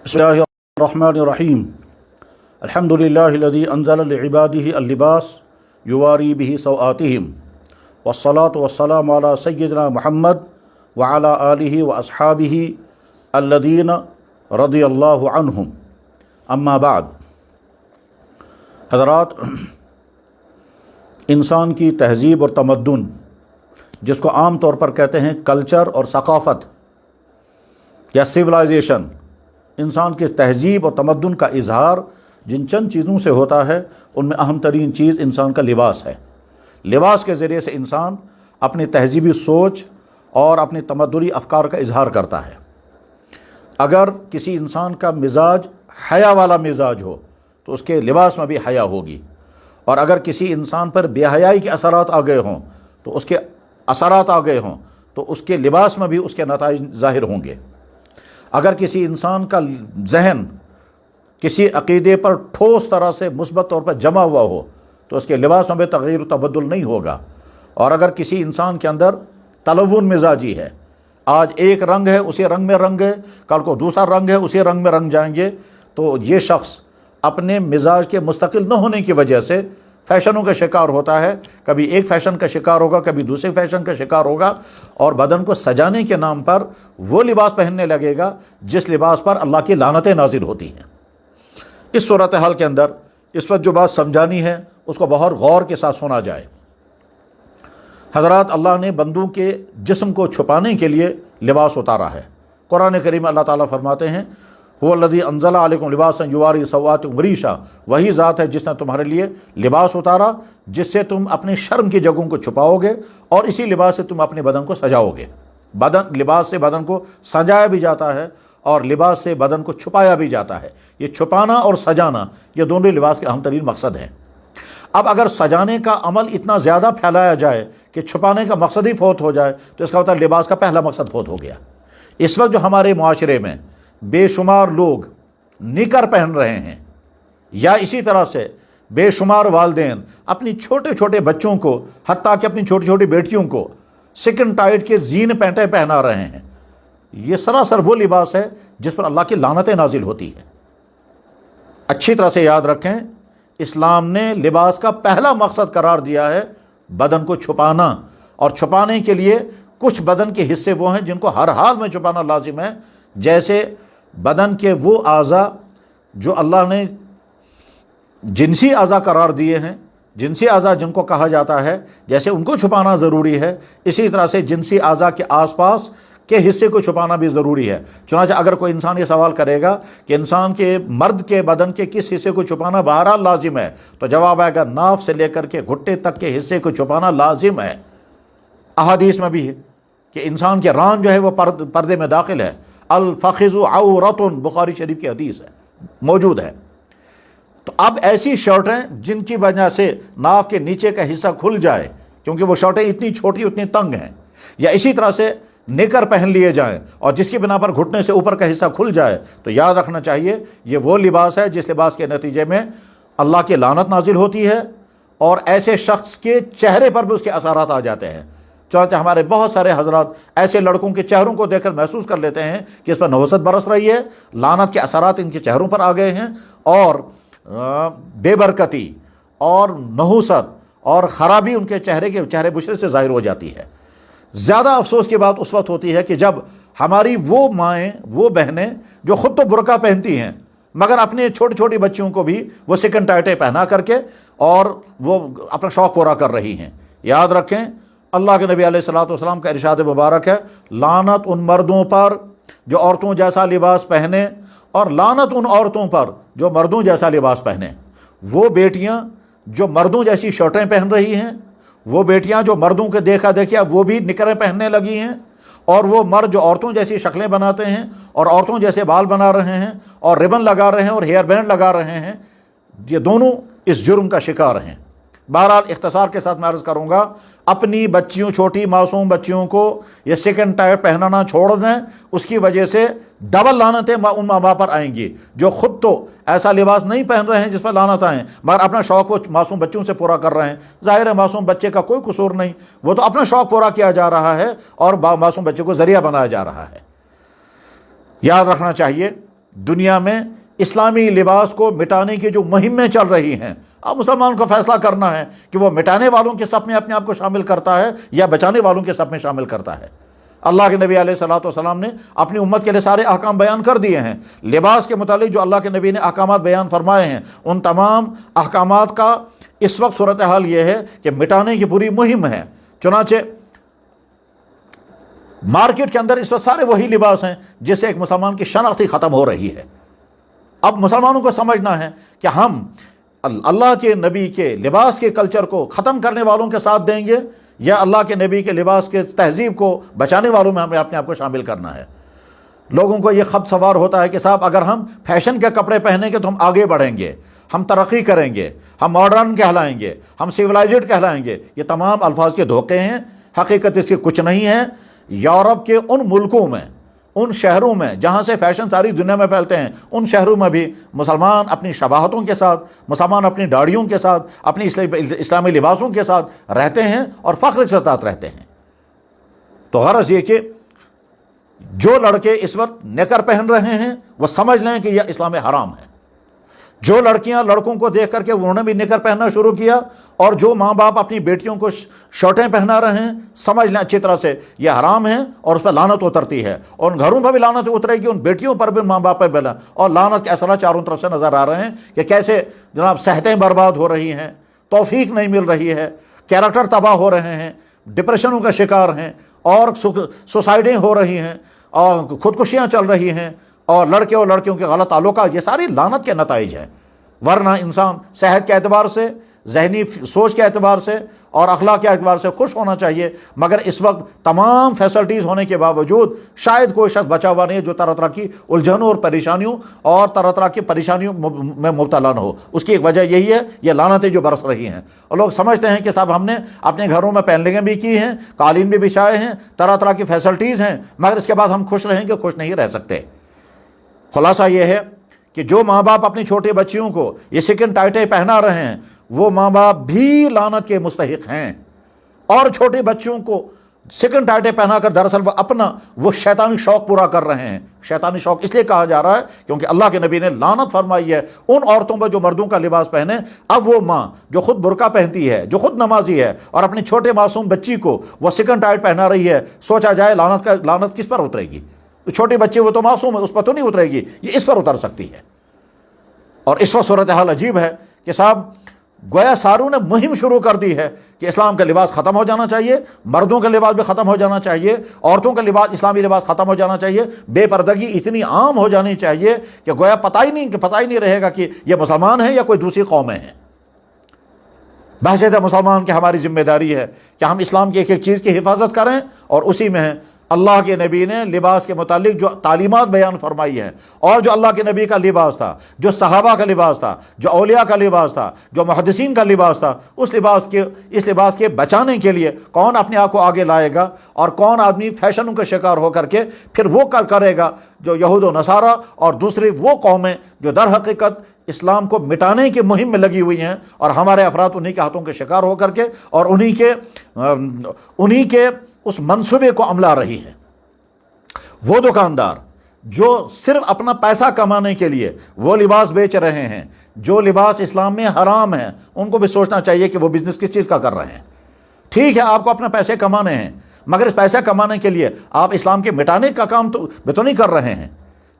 بسم الله الرحمن الرحيم الحمد لله الذي أنزل لعباده اللباس يواري به سوآتهم والصلاة والسلام على سيدنا محمد وعلى آله وأصحابه الذين رضي الله عنهم أما بعد. حضرات، انسان کی تہذیب اور تمدن، جس کو عام طور پر کہتے ہیں کلچر اور ثقافت یا سویلائزیشن، انسان کی تہذیب اور تمدن کا اظہار جن چند چیزوں سے ہوتا ہے ان میں اہم ترین چیز انسان کا لباس ہے. لباس کے ذریعے سے انسان اپنی تہذیبی سوچ اور اپنی تمدنی افکار کا اظہار کرتا ہے. اگر کسی انسان کا مزاج حیا والا مزاج ہو تو اس کے لباس میں بھی حیا ہوگی، اور اگر کسی انسان پر بے حیائی کے اثرات آ گئے ہوں تو اس کے اثرات آ گئے ہوں تو اس کے لباس میں بھی اس کے نتائج ظاہر ہوں گے. اگر کسی انسان کا ذہن کسی عقیدے پر ٹھوس طرح سے مثبت طور پر جمع ہوا ہو تو اس کے لباس میں بھی تغیر و تبدل نہیں ہوگا. اور اگر کسی انسان کے اندر تلون مزاجی ہے، آج ایک رنگ ہے اسی رنگ میں رنگ ہے، کل کو دوسرا رنگ ہے اسی رنگ میں رنگ جائیں گے، تو یہ شخص اپنے مزاج کے مستقل نہ ہونے کی وجہ سے فیشنوں کا شکار ہوتا ہے. کبھی ایک فیشن کا شکار ہوگا، کبھی دوسرے فیشن کا شکار ہوگا، اور بدن کو سجانے کے نام پر وہ لباس پہننے لگے گا جس لباس پر اللہ کی لعنتیں نازل ہوتی ہیں. اس صورتحال کے اندر اس وقت جو بات سمجھانی ہے اس کو بہت غور کے ساتھ سنا جائے. حضرات، اللہ نے بندوں کے جسم کو چھپانے کے لیے لباس اتارا ہے. قرآن کریم میں اللہ تعالیٰ فرماتے ہیں هو الذی انزل علیکم لباسا یواری سوآتکم ریشا، وہی ذات ہے جس نے تمہارے لیے لباس اتارا جس سے تم اپنے شرم کی جگہوں کو چھپاؤ گے، اور اسی لباس سے تم اپنے بدن کو سجاؤ گے. لباس سے بدن کو سجایا بھی جاتا ہے اور لباس سے بدن کو چھپایا بھی جاتا ہے. یہ چھپانا اور سجانا یہ دونوں لباس کے اہم ترین مقصد ہیں. اب اگر سجانے کا عمل اتنا زیادہ پھیلایا جائے کہ چھپانے کا مقصد ہی فوت ہو جائے تو اس کا مطلب لباس کا پہلا مقصد فوت ہو گیا. اس وقت جو ہمارے معاشرے میں بے شمار لوگ نکر پہن رہے ہیں، یا اسی طرح سے بے شمار والدین اپنی چھوٹے چھوٹے بچوں کو، حتیٰ کہ اپنی چھوٹی چھوٹی بیٹیوں کو سکن ٹائٹ کے زین پینٹیں پہنا رہے ہیں، یہ سراسر وہ لباس ہے جس پر اللہ کی لعنتیں نازل ہوتی ہیں. اچھی طرح سے یاد رکھیں، اسلام نے لباس کا پہلا مقصد قرار دیا ہے بدن کو چھپانا، اور چھپانے کے لیے کچھ بدن کے حصے وہ ہیں جن کو ہر حال میں چھپانا لازم ہے، جیسے بدن کے وہ اعضاء جو اللہ نے جنسی اعضاء قرار دیے ہیں، جنسی اعضاء جن کو کہا جاتا ہے، جیسے ان کو چھپانا ضروری ہے، اسی طرح سے جنسی اعضاء کے آس پاس کے حصے کو چھپانا بھی ضروری ہے. چنانچہ اگر کوئی انسان یہ سوال کرے گا کہ انسان کے مرد کے بدن کے کس حصے کو چھپانا بہرحال لازم ہے، تو جواب آئے گا ناف سے لے کر کے گھٹنے تک کے حصے کو چھپانا لازم ہے. احادیث میں بھی ہے کہ انسان کے ران جو ہے وہ پردے میں داخل ہے. الفخذ عورۃ، بخاری شریف کی حدیث ہے، موجود ہے. تو اب ایسی شرٹیں جن کی وجہ سے ناف کے نیچے کا حصہ کھل جائے، کیونکہ وہ شرٹیں اتنی چھوٹی اتنی تنگ ہیں، یا اسی طرح سے نکر پہن لیے جائیں اور جس کی بنا پر گھٹنے سے اوپر کا حصہ کھل جائے، تو یاد رکھنا چاہیے یہ وہ لباس ہے جس لباس کے نتیجے میں اللہ کی لعنت نازل ہوتی ہے، اور ایسے شخص کے چہرے پر بھی اس کے اثرات آ جاتے ہیں. چنانچہ ہمارے بہت سارے حضرات ایسے لڑکوں کے چہروں کو دیکھ کر محسوس کر لیتے ہیں کہ اس پر نحوست برس رہی ہے، لعنت کے اثرات ان کے چہروں پر آ گئے ہیں، اور بے برکتی اور نحوست اور خرابی ان کے چہرے بشرے سے ظاہر ہو جاتی ہے. زیادہ افسوس کی بات اس وقت ہوتی ہے کہ جب ہماری وہ مائیں، وہ بہنیں جو خود تو برقع پہنتی ہیں مگر اپنے چھوٹی چھوٹی بچیوں کو بھی وہ سکن ٹائٹیں پہنا کر کے اور وہ اپنا شوق پورا کر رہی ہیں. یاد رکھیں، اللہ کے نبی علیہ الصلوۃ والسلام کا ارشاد مبارک ہے، لعنت ان مردوں پر جو عورتوں جیسا لباس پہنے، اور لعنت ان عورتوں پر جو مردوں جیسا لباس پہنے. وہ بیٹیاں جو مردوں جیسی شرٹیں پہن رہی ہیں، وہ بیٹیاں جو مردوں کے دیکھا دیکھیا وہ بھی نکریں پہننے لگی ہیں، اور وہ مرد جو عورتوں جیسی شکلیں بناتے ہیں اور عورتوں جیسے بال بنا رہے ہیں اور ربن لگا رہے ہیں اور ہیئر بینڈ لگا رہے ہیں، یہ دونوں اس جرم کا شکار ہیں. بہرحال اختصار کے ساتھ میں عرض کروں گا، اپنی بچیوں، چھوٹی معصوم بچیوں کو یہ سکن ٹائٹ پہنانا چھوڑ دیں، اس کی وجہ سے ڈبل لعنتیں ان ماں باپ پر آئیں گی جو خود تو ایسا لباس نہیں پہن رہے ہیں جس پر لعنت آئیں، مگر اپنا شوق کو معصوم بچوں سے پورا کر رہے ہیں. ظاہر ہے معصوم بچے کا کوئی قصور نہیں، وہ تو اپنا شوق پورا کیا جا رہا ہے اور معصوم بچے کو ذریعہ بنایا جا رہا ہے. یاد رکھنا چاہیے دنیا میں اسلامی لباس کو مٹانے کی جو مہمیں چل رہی ہیں، اب مسلمان کو فیصلہ کرنا ہے کہ وہ مٹانے والوں کے صف میں اپنے آپ کو شامل کرتا ہے یا بچانے والوں کے صف میں شامل کرتا ہے۔ اللہ کے نبی علیہ الصلوۃ والسلام نے اپنی امت کے لیے سارے احکام بیان کر دیے ہیں۔ لباس کے متعلق جو اللہ کے نبی نے احکامات بیان فرمائے ہیں، ان تمام احکامات کا اس وقت صورتحال یہ ہے کہ مٹانے کی پوری مہم ہے۔ چنانچہ مارکیٹ کے اندر اس وقت سارے وہی لباس ہیں جس سے ایک مسلمان کی شناخت ہی ختم ہو رہی ہے۔ اب مسلمانوں کو سمجھنا ہے کہ ہم اللہ کے نبی کے لباس کے کلچر کو ختم کرنے والوں کے ساتھ دیں گے یا اللہ کے نبی کے لباس کے تہذیب کو بچانے والوں میں ہمیں اپنے آپ کو شامل کرنا ہے۔ لوگوں کو یہ خبر سوار ہوتا ہے کہ صاحب اگر ہم فیشن کے کپڑے پہنیں گے تو ہم آگے بڑھیں گے، ہم ترقی کریں گے، ہم ماڈرن کہلائیں گے، ہم سیولائزڈ کہلائیں گے۔ یہ تمام الفاظ کے دھوکے ہیں، حقیقت اس کی کچھ نہیں ہے۔ یورپ کے ان ملکوں میں، ان شہروں میں جہاں سے فیشن ساری دنیا میں پھیلتے ہیں، ان شہروں میں بھی مسلمان اپنی شباہتوں کے ساتھ، مسلمان اپنی داڑھیوں کے ساتھ، اپنی اسلامی لباسوں کے ساتھ رہتے ہیں اور فخر کے ساتھ رہتے ہیں۔ تو غرض یہ کہ جو لڑکے اس وقت نکر پہن رہے ہیں وہ سمجھ لیں کہ یہ اسلام حرام ہے۔ جو لڑکیاں لڑکوں کو دیکھ کر کے انہوں نے بھی نکر پہننا شروع کیا، اور جو ماں باپ اپنی بیٹیوں کو شرٹیں پہنا رہے ہیں، سمجھ لیں اچھی طرح سے یہ حرام ہے اور اس پر لعنت اترتی ہے، اور ان گھروں پر بھی لعنت اترے گی، ان بیٹیوں پر بھی، ماں باپ پر بھی، اور لعنت کے اثرات چاروں طرف سے نظر آ رہے ہیں کہ کیسے جناب صحتیں برباد ہو رہی ہیں، توفیق نہیں مل رہی ہے، کیریکٹر تباہ ہو رہے ہیں، ڈپریشنوں کا شکار ہیں، اور سوسائڈیں ہو رہی ہیں، اور خودکشیاں چل رہی ہیں، اور لڑکے اور لڑکیوں کے غلط تعلقات، یہ ساری لعنت کے نتائج ہیں۔ ورنہ انسان صحت کے اعتبار سے، ذہنی سوچ کے اعتبار سے اور اخلاق کے اعتبار سے خوش ہونا چاہیے، مگر اس وقت تمام فیسلٹیز ہونے کے باوجود شاید کوئی شخص بچا ہوا نہیں ہے جو طرح طرح کی الجھنوں اور پریشانیوں اور طرح طرح کی پریشانیوں میں مبتلا نہ ہو۔ اس کی ایک وجہ یہی ہے، یہ لعنتیں جو برس رہی ہیں، اور لوگ سمجھتے ہیں کہ صاحب ہم نے اپنے گھروں میں پینلنگیں بھی کی ہیں، قالین بھی بچھائے ہیں، طرح طرح کی فیسلٹیز ہیں، مگر اس کے بعد ہم خوش رہیں گے، خوش نہیں رہ سکتے۔ خلاصہ یہ ہے کہ جو ماں باپ اپنی چھوٹے بچیوں کو یہ سکن ٹائٹیں پہنا رہے ہیں، وہ ماں باپ بھی لعنت کے مستحق ہیں، اور چھوٹے بچوں کو سکن ٹائٹیں پہنا کر دراصل وہ اپنا شیطانی شوق پورا کر رہے ہیں۔ شیطانی شوق اس لیے کہا جا رہا ہے کیونکہ اللہ کے نبی نے لعنت فرمائی ہے ان عورتوں پر جو مردوں کا لباس پہنے۔ اب وہ ماں جو خود برقع پہنتی ہے، جو خود نمازی ہے، اور اپنے چھوٹے معصوم بچی کو وہ سکن ٹائٹ پہنا رہی ہے، سوچا جائے لعنت کس پر اترے گی؟ چھوٹی بچی وہ تو معصوم ہے، اس پر تو نہیں اترے گی، یہ اس پر اتر سکتی ہے۔ اور اس وقت صورتحال عجیب ہے کہ صاحب گویا ساروں نے مہم شروع کر دی ہے کہ اسلام کا لباس ختم ہو جانا چاہیے، مردوں کا لباس بھی ختم ہو جانا چاہیے، عورتوں کا لباس، اسلامی لباس ختم ہو جانا چاہیے، بے پردگی اتنی عام ہو جانی چاہیے کہ گویا پتہ ہی نہیں رہے گا کہ یہ مسلمان ہیں یا کوئی دوسری قومیں ہیں۔ بحیثیت مسلمان کی ہماری ذمہ داری ہے کہ ہم اسلام کی ایک ایک چیز کی حفاظت کریں، اور اسی میں اللہ کے نبی نے لباس کے متعلق جو تعلیمات بیان فرمائی ہیں، اور جو اللہ کے نبی کا لباس تھا، جو صحابہ کا لباس تھا، جو اولیاء کا لباس تھا، جو محدثین کا لباس تھا، اس لباس کے بچانے کے لیے کون اپنے آپ کو آگے لائے گا، اور کون آدمی فیشنوں کا شکار ہو کر کے پھر وہ کرے گا جو یہود و نصارہ اور دوسری وہ قومیں جو در حقیقت اسلام کو مٹانے کی مہم میں لگی ہوئی ہیں، اور ہمارے افراد انہی کے ہاتھوں کے شکار ہو کر کے اور انہی کے اس منصوبے کو عملا رہی ہیں۔ وہ دکاندار جو صرف اپنا پیسہ کمانے کے لیے وہ لباس بیچ رہے ہیں جو لباس اسلام میں حرام ہے، ان کو بھی سوچنا چاہیے کہ وہ بزنس کس چیز کا کر رہے ہیں۔ ٹھیک ہے، آپ کو اپنے پیسے کمانے ہیں، مگر اس پیسہ کمانے کے لیے آپ اسلام کے مٹانے کا کام تو نہیں کر رہے ہیں۔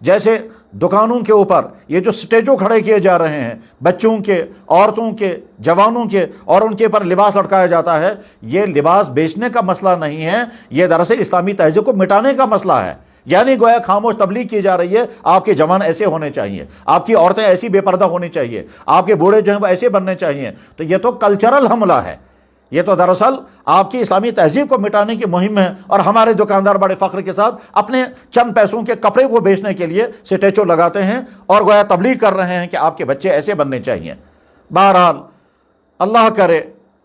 جیسے دکانوں کے اوپر یہ جو سٹیجوں کھڑے کیے جا رہے ہیں بچوں کے، عورتوں کے، جوانوں کے، اور ان کے اوپر لباس لٹکایا جاتا ہے، یہ لباس بیچنے کا مسئلہ نہیں ہے، یہ دراصل اسلامی تہذیب کو مٹانے کا مسئلہ ہے۔ یعنی گویا خاموش تبلیغ کی جا رہی ہے، آپ کے جوان ایسے ہونے چاہیے، آپ کی عورتیں ایسی بے پردہ ہونی چاہیے، آپ کے بوڑھے جو ہیں وہ ایسے بننے چاہیے۔ تو یہ تو کلچرل حملہ ہے، یہ تو دراصل آپ کی اسلامی تہذیب کو مٹانے کی مہم ہے، اور ہمارے دکاندار بڑے فخر کے ساتھ اپنے چند پیسوں کے کپڑے کو بیچنے کے لیے سٹیچو لگاتے ہیں اور گویا تبلیغ کر رہے ہیں کہ آپ کے بچے ایسے بننے چاہیے۔ بہرحال اللہ کرے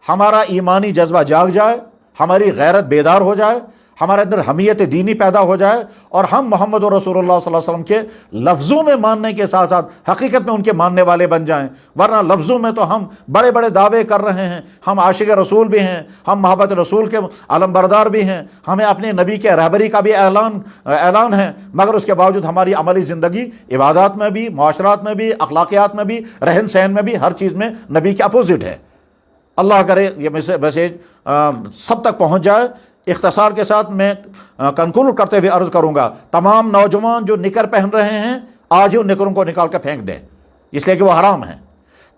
ہمارا ایمانی جذبہ جاگ جائے، ہماری غیرت بیدار ہو جائے، ہمارے اندر حمیت دینی پیدا ہو جائے اور ہم محمد رسول اللہ صلی اللہ علیہ وسلم کے لفظوں میں ماننے کے ساتھ ساتھ حقیقت میں ان کے ماننے والے بن جائیں. ورنہ لفظوں میں تو ہم بڑے بڑے دعوے کر رہے ہیں، ہم عاشق رسول بھی ہیں، ہم محبت رسول کے علم بردار بھی ہیں، ہمیں اپنے نبی کے رہبری کا بھی اعلان ہے، مگر اس کے باوجود ہماری عملی زندگی عبادات میں بھی، معاشرات میں بھی، اخلاقیات میں بھی، رہن سہن میں بھی، ہر چیز میں نبی کے اپوزٹ ہے. اللہ کرے یہ میسیج سب تک پہنچ جائے. اختصار کے ساتھ میں کنکلوڈ کرتے ہوئے عرض کروں گا، تمام نوجوان جو نکر پہن رہے ہیں آج ہی ان نکروں کو نکال کے پھینک دیں، اس لیے کہ وہ حرام ہیں.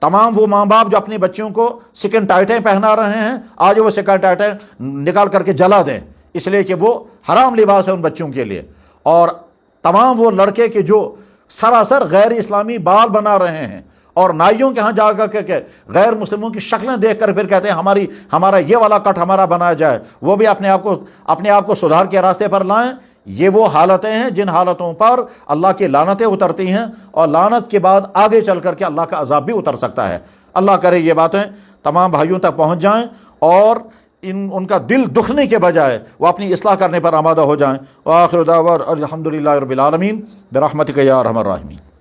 تمام وہ ماں باپ جو اپنی بچیوں کو سکن ٹائٹیں پہنا رہے ہیں آج وہ سکن ٹائٹیں نکال کر کے جلا دیں، اس لیے کہ وہ حرام لباس ہے ان بچوں کے لیے. اور تمام وہ لڑکے کہ جو سراسر غیر اسلامی بال بنا رہے ہیں اور نائیوں کے ہاں جا کر کے غیر مسلموں کی شکلیں دیکھ کر پھر کہتے ہیں ہمارا یہ والا کٹ ہمارا بنایا جائے، وہ بھی اپنے آپ کو سدھار کے راستے پر لائیں. یہ وہ حالتیں ہیں جن حالتوں پر اللہ کی لعنتیں اترتی ہیں، اور لعنت کے بعد آگے چل کر کے اللہ کا عذاب بھی اتر سکتا ہے. اللہ کرے یہ باتیں تمام بھائیوں تک پہنچ جائیں اور ان کا دل دکھنے کے بجائے وہ اپنی اصلاح کرنے پر آمادہ ہو جائیں. وآخر دعوانا الحمدللہ رب العالمین برحمتک یا ارحم الراحمین.